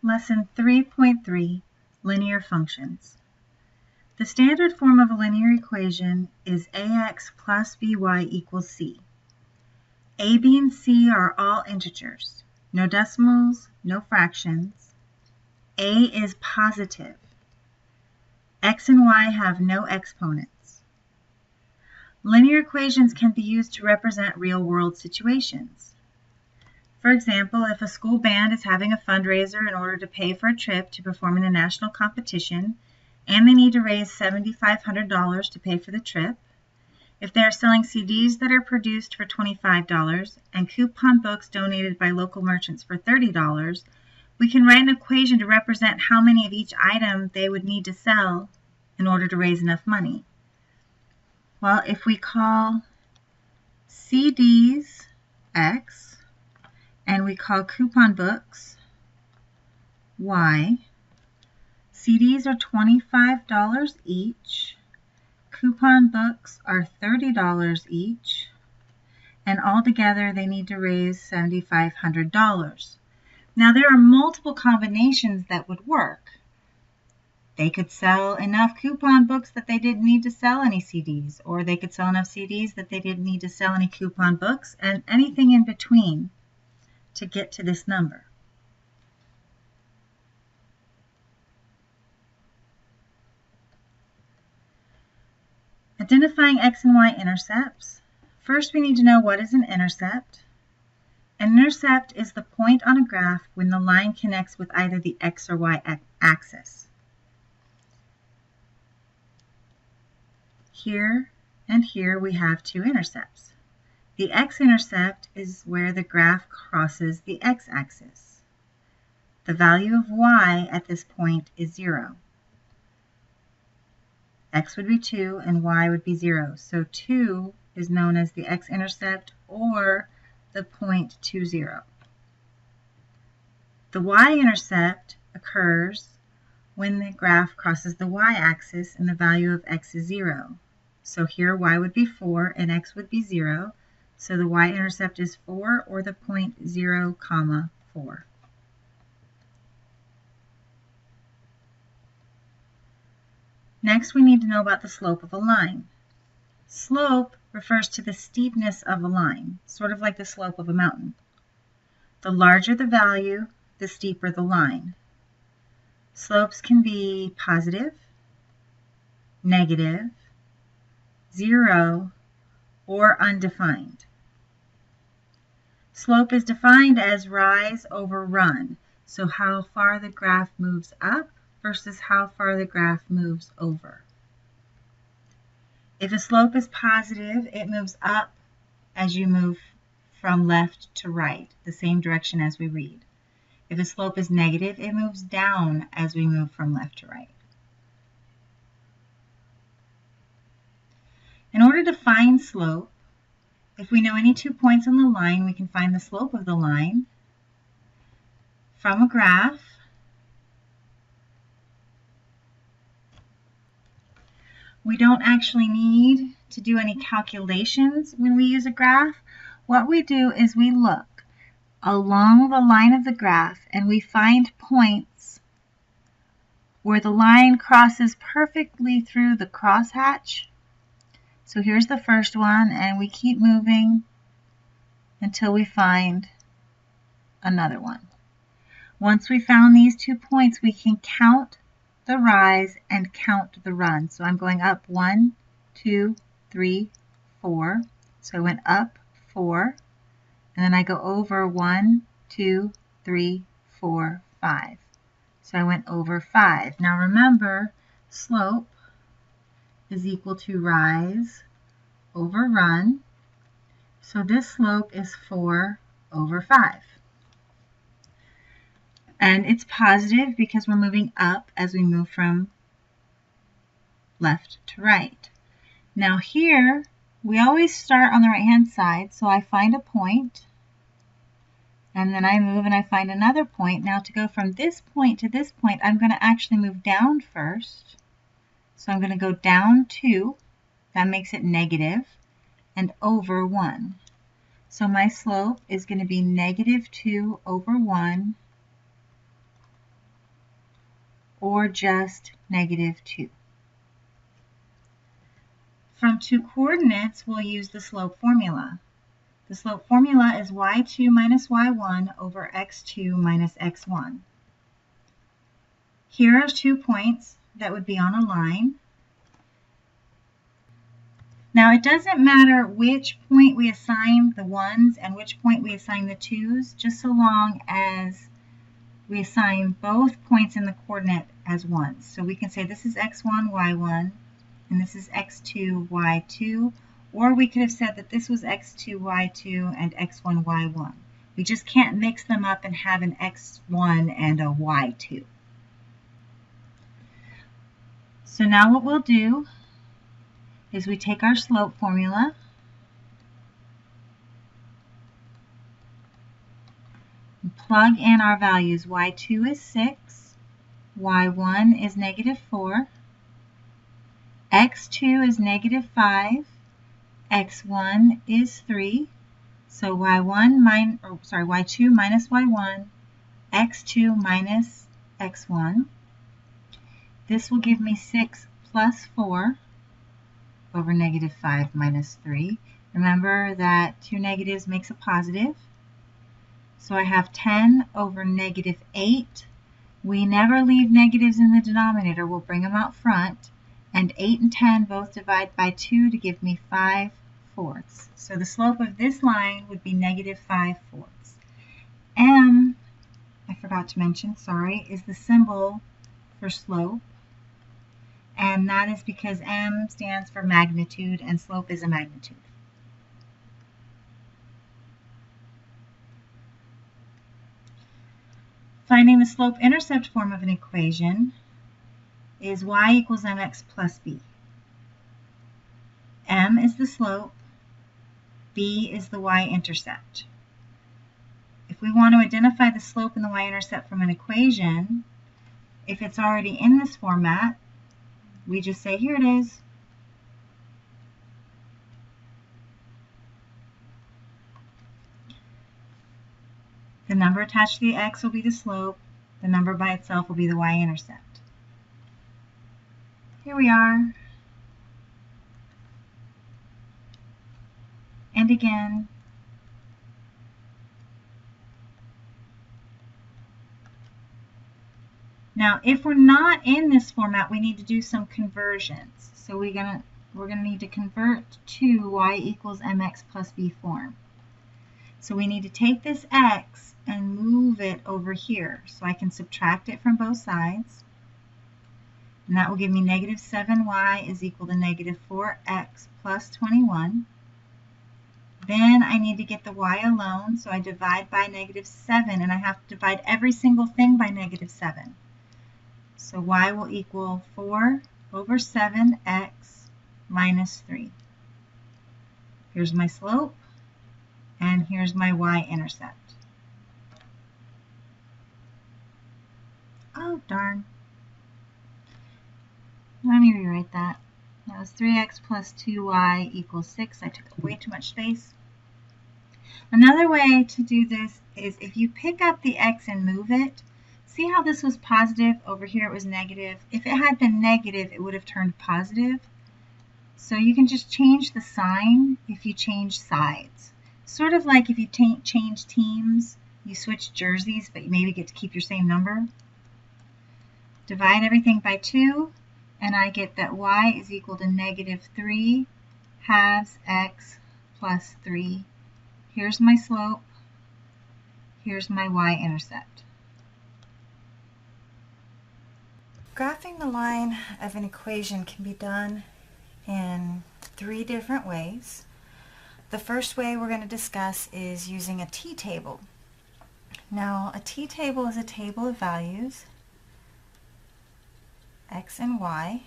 Lesson 3.3, Linear Functions. The standard form of a linear equation is ax plus by equals c. A, b, and c are all integers. No decimals, no fractions. A is positive. X and y have no exponents. Linear equations can be used to represent real-world situations. For example, if a school band is having a fundraiser in order to pay for a trip to perform in a national competition, and they need to raise $7,500 to pay for the trip, if they are selling CDs that are produced for $25 and coupon books donated by local merchants for $30, we can write an equation to represent how many of each item they would need to sell in order to raise enough money. Well, if we call CDs X, and we call coupon books Y. CDs are $25 each. Coupon books are $30 each. And altogether they need to raise $7,500. Now there are multiple combinations that would work. They could sell enough coupon books that they didn't need to sell any CDs, or they could sell enough CDs that they didn't need to sell any coupon books, and anything in between to get to this number. Identifying x and y intercepts. First, we need to know what is an intercept. An intercept is the point on a graph when the line connects with either the x or y axis. Here and here we have two intercepts. The x-intercept is where the graph crosses the x-axis. The value of y at this point is 0. X would be 2 and y would be 0. So 2 is known as the x-intercept or the point 2, 0. The y-intercept occurs when the graph crosses the y-axis and the value of x is 0. So here y would be 4 and x would be 0. So the y-intercept is 4 or the point 0, 4. Next, we need to know about the slope of a line. Slope refers to the steepness of a line, sort of like the slope of a mountain. The larger the value, the steeper the line. Slopes can be positive, negative, 0, or undefined. Slope is defined as rise over run, so how far the graph moves up versus how far the graph moves over. If a slope is positive, it moves up as you move from left to right, the same direction as we read. If a slope is negative, it moves down as we move from left to right. In order to find slope, if we know any 2 points on the line, we can find the slope of the line from a graph. We don't actually need to do any calculations when we use a graph. What we do is we look along the line of the graph and we find points where the line crosses perfectly through the crosshatch. So here's the first one, and we keep moving until we find another one. Once we found these 2 points, we can count the rise and count the run. So I'm going up 1, 2, 3, 4. So I went up 4, and then I go over 1, 2, 3, 4, 5. So I went over 5. Now remember, slope is equal to rise over run. So this slope is 4 over 5. And it's positive because we're moving up as we move from left to right. Now here, we always start on the right-hand side, so I find a point, and then I move and I find another point. Now to go from this point to this point, I'm going to actually move down first. So I'm going to go down 2, that makes it negative, and over 1. So my slope is going to be negative 2 over 1 or just -2. From two coordinates, we'll use the slope formula. The slope formula is y2 minus y1 over x2 minus x1. Here are 2 points that would be on a line. Now it doesn't matter which point we assign the 1's and which point we assign the 2's, just so long as we assign both points in the coordinate as 1's. So we can say this is x1, y1, and this is x2, y2, or we could have said that this was x2, y2, and x1, y1. We just can't mix them up and have an x1 and a y2. So now what we'll do is we take our slope formula, and plug in our values. y2 is 6, y1 is -4, x2 is -5, x1 is 3, so y2 minus y1, x2 minus x1. This will give me 6 plus 4 over -5 minus 3. Remember that 2 negatives makes a positive. So I have 10 over -8. We never leave negatives in the denominator. We'll bring them out front. And 8 and 10 both divide by 2 to give me 5/4. So the slope of this line would be -5/4. M, I forgot to mention, sorry, is the symbol for slope. And that is because M stands for magnitude and slope is a magnitude. Finding the slope-intercept form of an equation is y equals mx plus b. M is the slope, b is the y-intercept. If we want to identify the slope and the y-intercept from an equation, if it's already in this format, we just say, here it is. The number attached to the x will be the slope. The number by itself will be the y-intercept. Here we are. And again. Now, if we're not in this format, we need to do some conversions. So we're gonna need to convert to y equals mx plus b form. So we need to take this x and move it over here. So I can subtract it from both sides. And that will give me -7y is equal to -4x plus 21. Then I need to get the y alone, so I divide by -7, and I have to divide every single thing by -7. So y will equal 4 over 7x minus 3. Here's my slope, and here's my y-intercept. Oh, darn. Let me rewrite that. That was 3x plus 2y equals 6. I took up way too much space. Another way to do this is if you pick up the x and move it, see how this was positive, over here it was negative. If it had been negative, it would have turned positive. So you can just change the sign if you change sides. Sort of like if you change teams, you switch jerseys, but you maybe get to keep your same number. Divide everything by 2, and I get that y is equal to -3 halves x plus 3. Here's my slope. Here's my y-intercept. Graphing the line of an equation can be done in 3 different ways. The first way we're going to discuss is using a t-table. Now, a t-table is a table of values, x and y,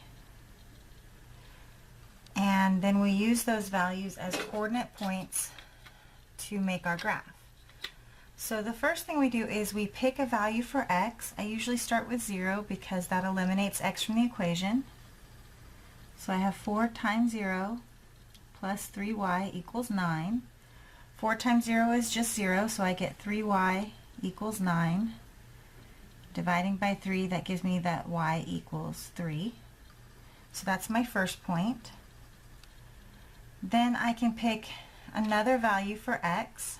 and then we use those values as coordinate points to make our graph. So the first thing we do is we pick a value for x. I usually start with 0 because that eliminates x from the equation. So I have 4 times 0 plus 3y equals 9. 4 times 0 is just 0, so I get 3y equals 9. dividing by 3, that gives me that y equals 3. So that's my first point. Then I can pick another value for x.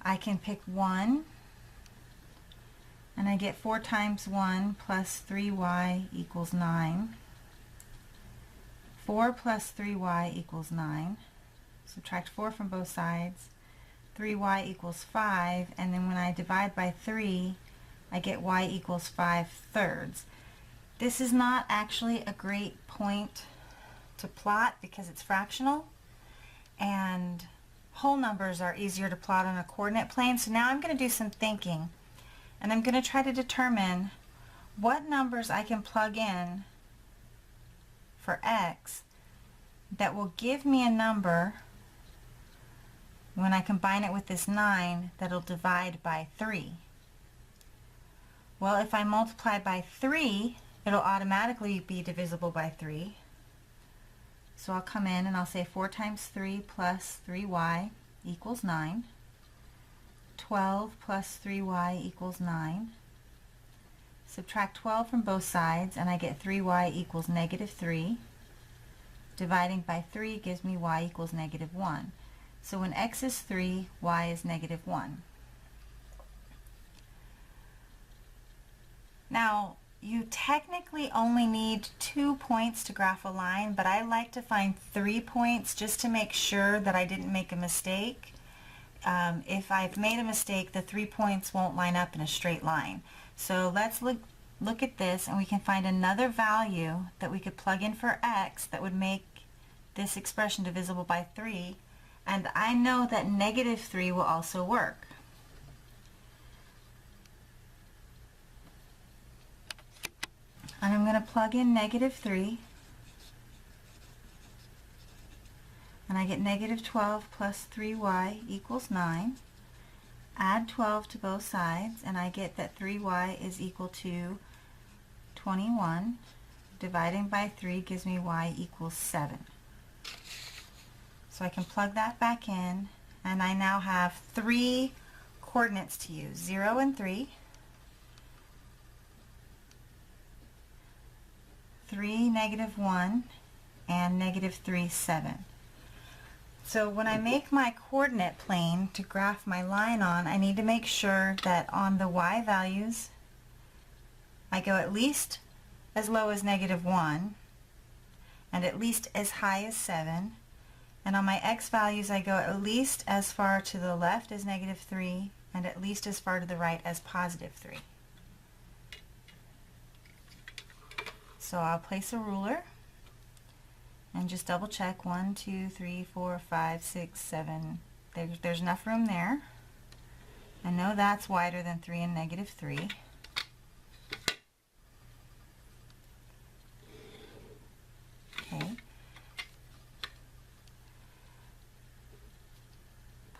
I can pick 1, and I get 4 times 1 plus 3y equals 9. 4 plus 3y equals 9. Subtract 4 from both sides. 3y equals 5, and then when I divide by 3, I get y equals 5/3. This is not actually a great point to plot because it's fractional, and whole numbers are easier to plot on a coordinate plane. So now I'm going to do some thinking, and I'm going to try to determine what numbers I can plug in for x that will give me a number when I combine it with this 9 that'll divide by 3. Well, if I multiply by 3, it'll automatically be divisible by 3. So I'll come in and I'll say 4 times 3 plus 3y equals 9. 12 plus 3y equals 9. Subtract 12 from both sides, and I get 3y equals -3. Dividing by 3 gives me y equals -1. So when x is 3, y is -1. Now, you technically only need 2 points to graph a line, but I like to find 3 points just to make sure that I didn't make a mistake. If I've made a mistake, the 3 points won't line up in a straight line. So let's look at this, and we can find another value that we could plug in for x that would make this expression divisible by 3. And I know that -3 will also work. And I'm going to plug in -3, and I get -12 plus 3y equals 9. Add 12 to both sides, and I get that 3y is equal to 21. Dividing by 3 gives me y equals 7. So I can plug that back in, and I now have 3 coordinates to use, 0 and 3, 3, -1, and -3, 7. So when I make my coordinate plane to graph my line on, I need to make sure that on the y values I go at least as low as -1 and at least as high as 7. And on my x values, I go at least as far to the left as -3 and at least as far to the right as +3. So I'll place a ruler and just double check. 1, 2, 3, 4, 5, 6, 7. There's enough room there. I know that's wider than 3 and -3. Okay.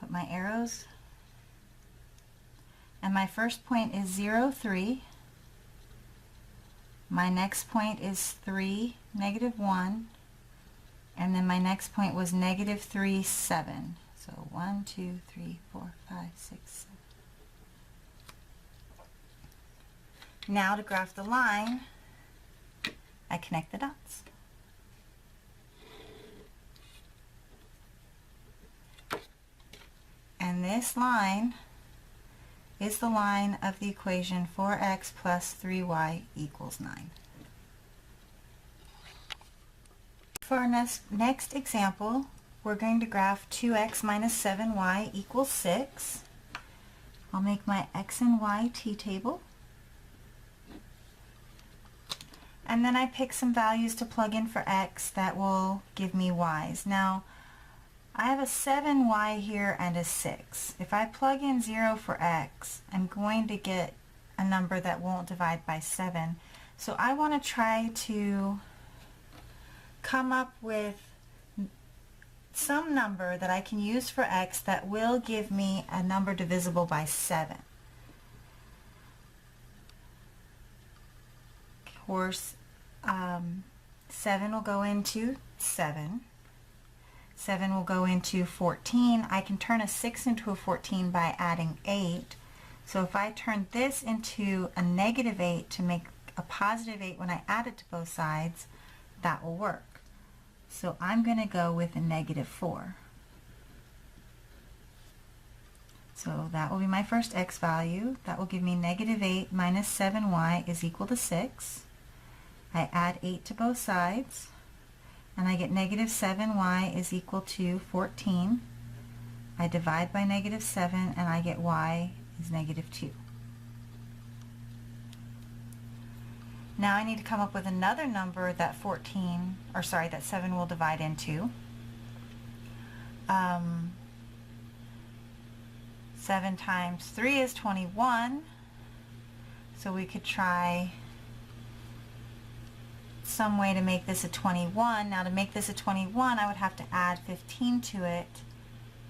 Put my arrows, and my first point is 0, 3. My next point is 3, -1, and then my next point was -3, 7. So 1, 2, 3, 4, 5, 6, 7. Now to graph the line, I connect the dots. And this line is the line of the equation 4x plus 3y equals 9. For our next example, we're going to graph 2x minus 7y equals 6. I'll make my x and y t-table. And then I pick some values to plug in for x that will give me y's. Now, I have a 7y here and a 6. If I plug in 0 for x, I'm going to get a number that won't divide by 7. So I want to try to come up with some number that I can use for x that will give me a number divisible by 7. Of course, 7 will go into 7. 7 will go into 14. I can turn a 6 into a 14 by adding 8. So if I turn this into a negative 8 to make a positive 8 when I add it to both sides, that will work. So I'm going to go with a negative 4. So that will be my first x value. That will give me negative 8 minus 7y is equal to 6. I add 8 to both sides, and I get negative 7y is equal to 14. I divide by negative 7, and I get y is negative 2. Now I need to come up with another number that that 7 will divide into. 7 times 3 is 21, so we could try some way to make this a 21. Now to make this a 21, I would have to add 15 to it.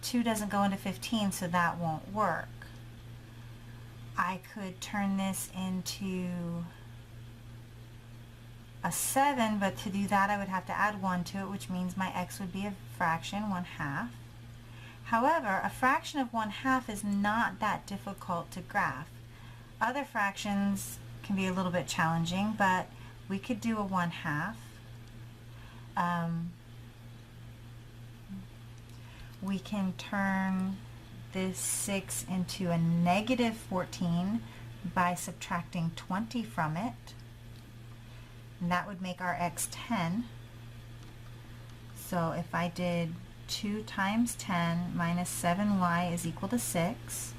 2 doesn't go into 15, so that won't work. I could turn this into a 7, but to do that I would have to add 1 to it, which means my x would be a fraction, 1/2. However, a fraction of 1/2 is not that difficult to graph. Other fractions can be a little bit challenging, but we could do a 1/2. We can turn this 6 into a negative 14 by subtracting 20 from it. And that would make our x 10. So if I did 2 times 10 minus 7y is equal to 6,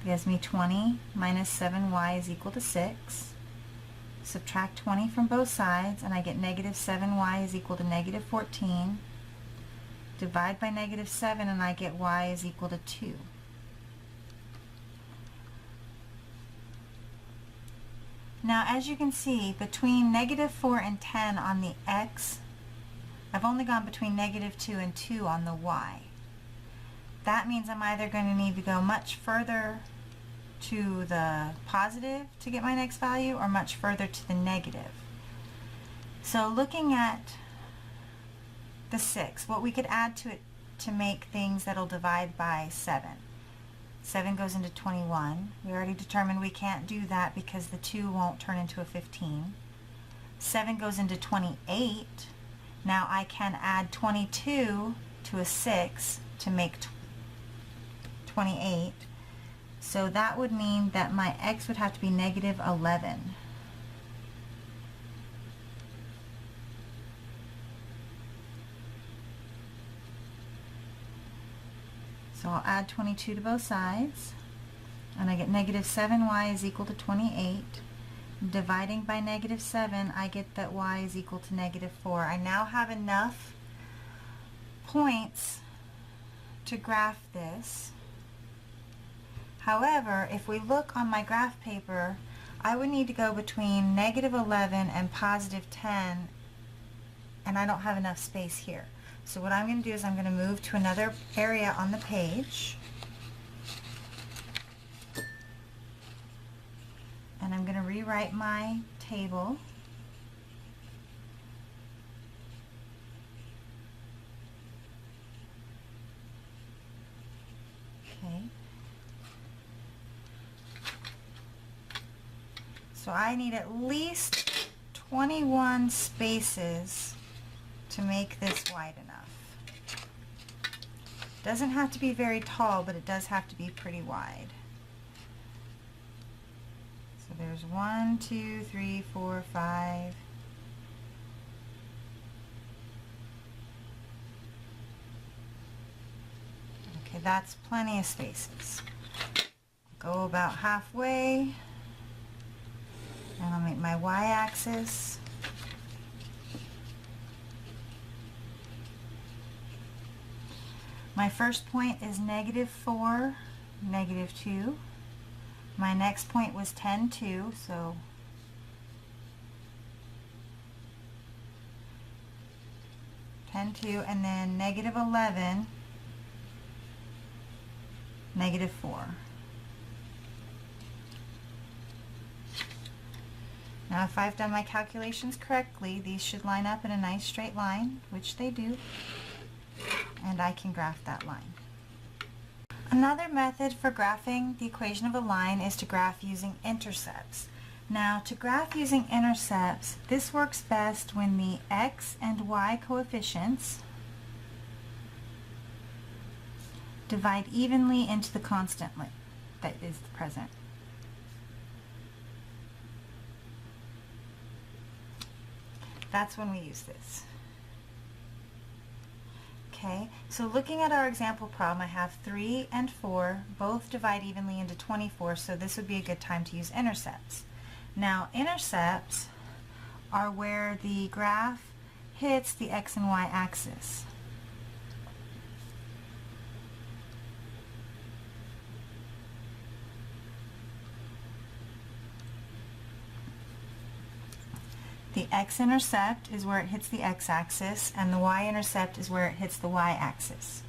it gives me 20 minus 7y is equal to 6. Subtract 20 from both sides, and I get negative 7y is equal to negative 14. Divide by negative 7, and I get y is equal to 2. Now, as you can see, between negative 4 and 10 on the x, I've only gone between negative 2 and 2 on the y. That means I'm either going to need to go much further to the positive to get my next value, or much further to the negative. So looking at the 6, what we could add to it to make things that'll divide by 7. 7 goes into 21. We already determined we can't do that because the 2 won't turn into a 15. 7 goes into 28. Now I can add 22 to a 6 to make 28. So that would mean that my x would have to be negative 11. So I'll add 22 to both sides, and I get negative 7y is equal to 28. Dividing by negative 7, I get that y is equal to negative 4. I now have enough points to graph this. However, if we look on my graph paper, I would need to go between negative 11 and positive 10, and I don't have enough space here. So what I'm going to do is I'm going to move to another area on the page, and I'm going to rewrite my table. Okay. So I need at least 21 spaces to make this wide enough. Doesn't have to be very tall, but it does have to be pretty wide. So there's 1, 2, 3, 4, 5. Okay, that's plenty of spaces. Go about halfway, and I'll make my y-axis. My first point is negative 4, negative 2. My next point was 10, 2, so and then negative 11, negative 4. Now if I've done my calculations correctly, these should line up in a nice straight line, which they do, and I can graph that line. Another method for graphing the equation of a line is to graph using intercepts. Now, to graph using intercepts, this works best when the x and y coefficients divide evenly into the constant that is present. That's when we use this. Okay, so looking at our example problem, I have 3 and 4, both divide evenly into 24, so this would be a good time to use intercepts. Now, intercepts are where the graph hits the x and y axis. The x-intercept is where it hits the x-axis, and the y-intercept is where it hits the y-axis.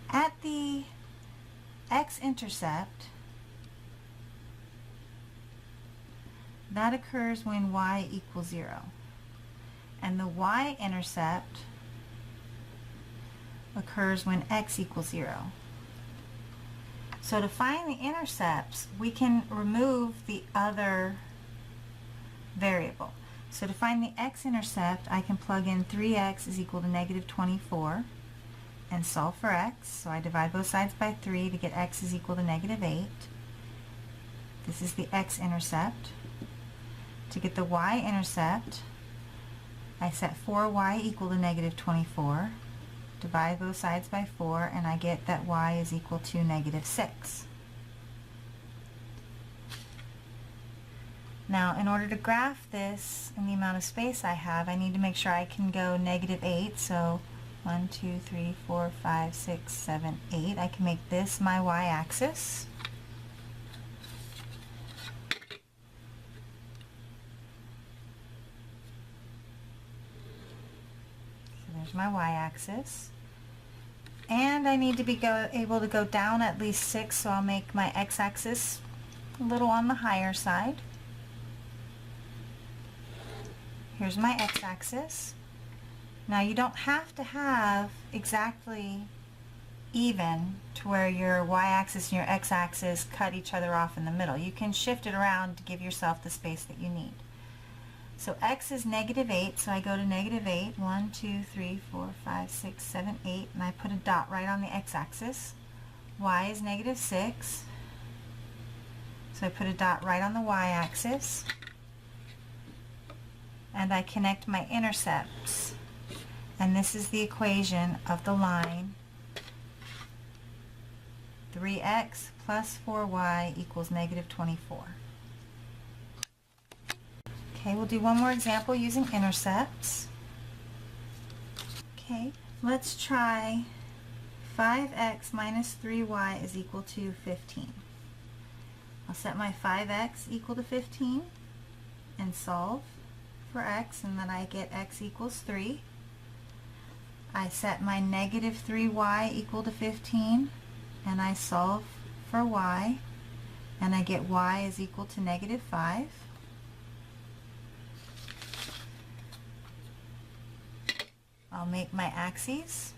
At the x-intercept, that occurs when y equals 0. And the y-intercept occurs when x equals 0. So to find the intercepts, we can remove the other variable. So to find the x-intercept, I can plug in 3x is equal to negative 24 and solve for x. So I divide both sides by 3 to get x is equal to negative 8. This is the x-intercept. To get the y-intercept, I set 4y equal to negative 24. Divide both sides by 4, and I get that y is equal to negative 6. Now, in order to graph this in the amount of space I have, I need to make sure I can go negative 8. So 1, 2, 3, 4, 5, 6, 7, 8. I can make this my y-axis. There's my y-axis. And I need to be able to go down at least 6, so I'll make my x-axis a little on the higher side. Here's my x-axis. Now you don't have to have exactly even to where your y-axis and your x-axis cut each other off in the middle. You can shift it around to give yourself the space that you need. So x is negative 8, so I go to negative 8, 1, 2, 3, 4, 5, 6, 7, 8, and I put a dot right on the x-axis. Y is negative 6, so I put a dot right on the y-axis, and I connect my intercepts. And this is the equation of the line 3x plus 4y equals negative 24. Okay, we'll do one more example using intercepts. Okay, let's try 5x minus 3y is equal to 15. I'll set my 5x equal to 15 and solve for x, and then I get x equals 3. I set my negative 3y equal to 15 and I solve for y, and I get y is equal to negative 5. I'll make my axes.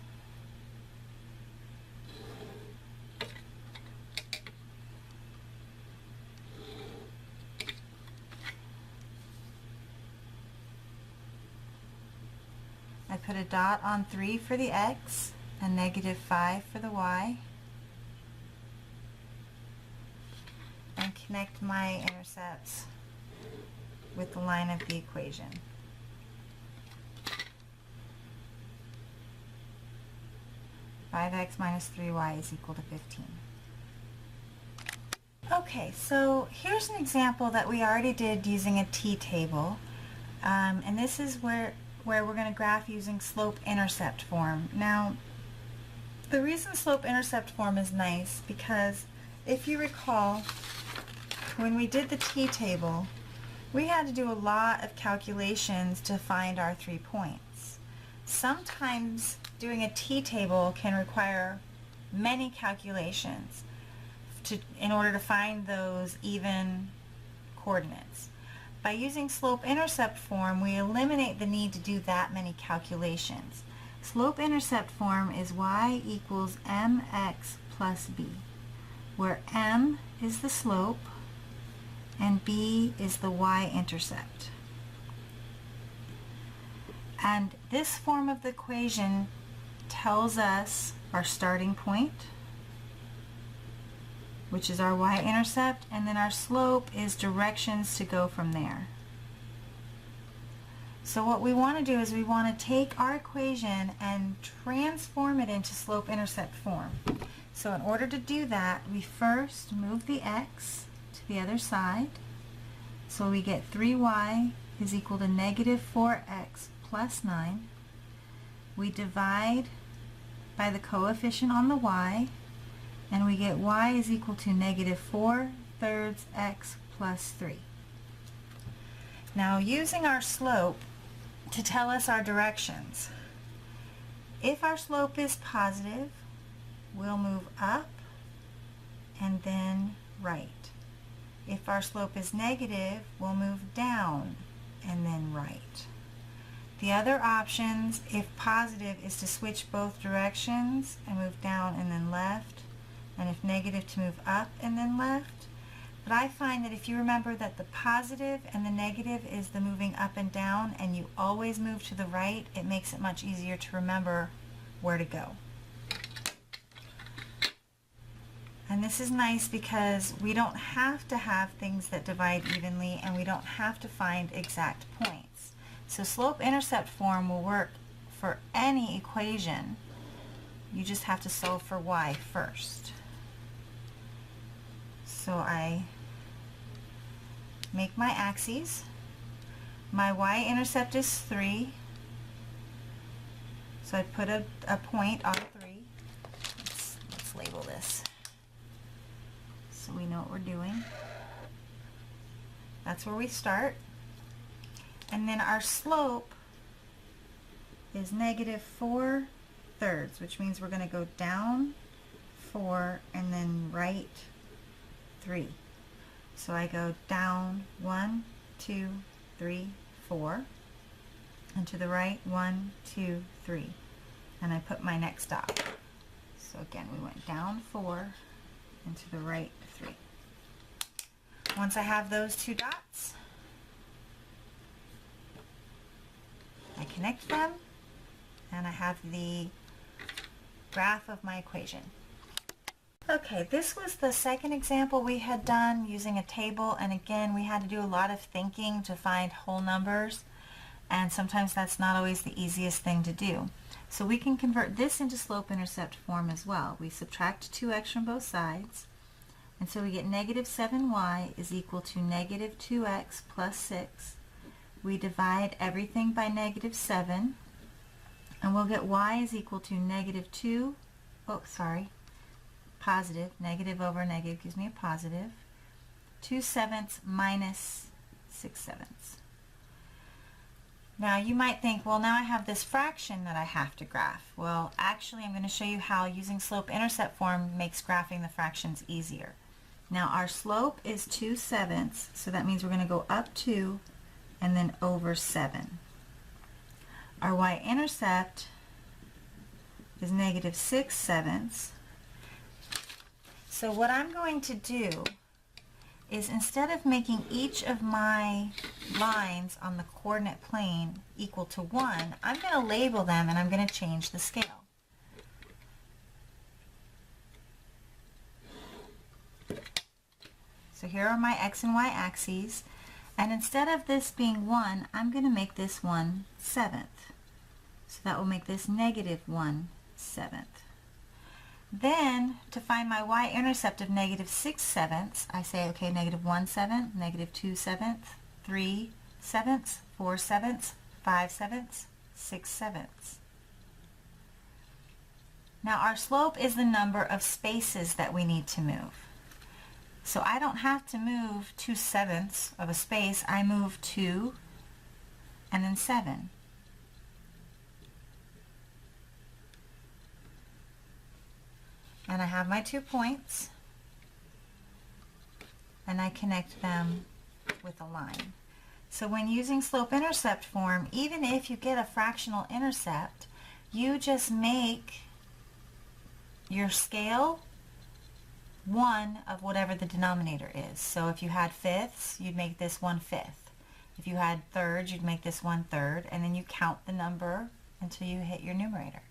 I put a dot on 3 for the x and negative 5 for the y, and connect my intercepts with the line of the equation. (5x minus 3y is equal to 15). Okay, so here's an example that we already did using a t-table, and this is where we're going to graph using slope-intercept form. Now, the reason slope-intercept form is nice because if you recall, when we did the t-table, we had to do a lot of calculations to find our 3 points. Sometimes doing a t-table can require many calculations in order to find those even coordinates. By using slope-intercept form, we eliminate the need to do that many calculations. Slope-intercept form is y equals mx plus b, where m is the slope and b is the y-intercept. And this form of the equation tells us our starting point, which is our y-intercept, and then our slope is directions to go from there. So what we want to do is we want to take our equation and transform it into slope-intercept form. So in order to do that, we first move the x to the other side. So we get 3y is equal to negative 4x plus 9. We divide by the coefficient on the y, and we get y is equal to negative 4/3 x plus 3. Now, using our slope to tell us our directions, if our slope is positive, we'll move up and then right. If our slope is negative, we'll move down and then right. The other options, if positive, is to switch both directions and move down and then left, and if negative, to move up and then left. But I find that if you remember that the positive and the negative is the moving up and down, and you always move to the right, it makes it much easier to remember where to go. And this is nice because we don't have to have things that divide evenly, and we don't have to find exact points. So slope-intercept form will work for any equation. You just have to solve for y first. So I make my axes. My y-intercept is 3. So I put a point on 3. Let's label this so we know what we're doing. That's where we start. And then our slope is negative 4/3, which means we're going to go down 4 and then right 3. So I go down 1, 2, 3, 4, and to the right 1, 2, 3, and I put my next dot. So again, we went down 4 and to the right 3. Once I have those two dots, I connect them, and I have the graph of my equation. Okay, this was the second example we had done using a table, and again, we had to do a lot of thinking to find whole numbers, and sometimes that's not always the easiest thing to do. So we can convert this into slope-intercept form as well. We subtract 2x from both sides, and so we get negative 7y is equal to negative 2x plus 6. We divide everything by negative 7, and we'll get y is equal to negative 2, positive, negative over negative gives me a positive, 2/7 minus 6/7. Now you might think, well, now I have this fraction that I have to graph. Well, actually I'm going to show you how using slope-intercept form makes graphing the fractions easier. Now our slope is 2/7, so that means we're going to go up 2 and then over 7. Our y-intercept is negative 6/7. So what I'm going to do is, instead of making each of my lines on the coordinate plane equal to 1, I'm going to label them and I'm going to change the scale. So here are my x and y axes, and instead of this being 1, I'm going to make this 1/7. So that will make this negative 1/7. Then, to find my y-intercept of negative 6/7, I say, okay, negative 1/7, negative 2/7, 3/7, 4/7, 5/7, 6/7. Now our slope is the number of spaces that we need to move. So I don't have to move 2/7 of a space. I move 2 and then 7. And I have my 2 points, and I connect them with a line. So when using slope-intercept form, even if you get a fractional intercept, you just make your scale 1 of whatever the denominator is. So if you had fifths, you'd make this 1/5. If you had thirds, you'd make this 1/3, and then you count the number until you hit your numerator.